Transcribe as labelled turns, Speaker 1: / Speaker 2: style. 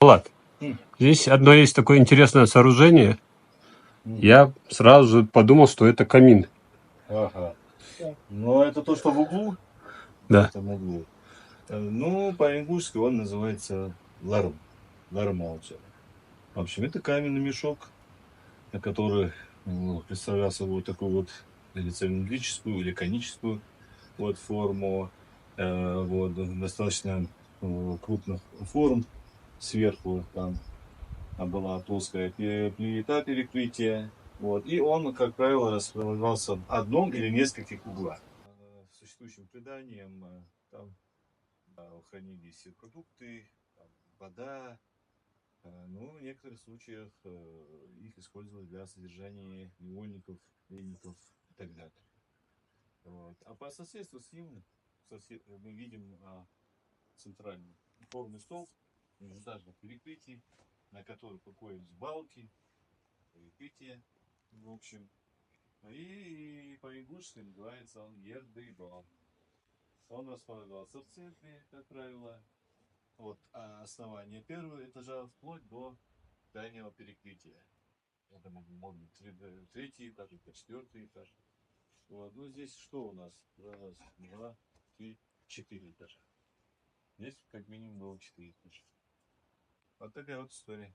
Speaker 1: Влад,
Speaker 2: М.
Speaker 1: здесь одно есть такое интересное сооружение. Я сразу же подумал, что это камин.
Speaker 2: Ага. Но это то, что в углу? В
Speaker 1: Да.
Speaker 2: этом углу. Ну, по-ингушски он называется ларм. Лармауча. В общем, это каменный мешок, на который представлял собой вот такую вот или цилиндрическую, или коническую вот форму. Вот, достаточно крупных форм. Сверху там была плоская плита перекрытия. Вот, и он, как правило, располагался в одном или нескольких углах. Существующим преданием там хранились продукты, там, вода. Ну, в некоторых случаях их использовали для содержания невольников, пленников и так далее. Вот. А по соседству с ним мы видим центральный формный стол межэтажных перекрытий, на который покоились балки, перекрытия, в общем. И по-ингушски называется он ердыбо. Он располагался в центре, как правило, от основания первого этажа вплоть до дальнего перекрытия. Это может быть третий этаж, это четвертый этаж. Вот. Ну здесь что у нас? Раз, два, три, четыре этажа. Здесь как минимум было 4 этажа. Вот такая вот история.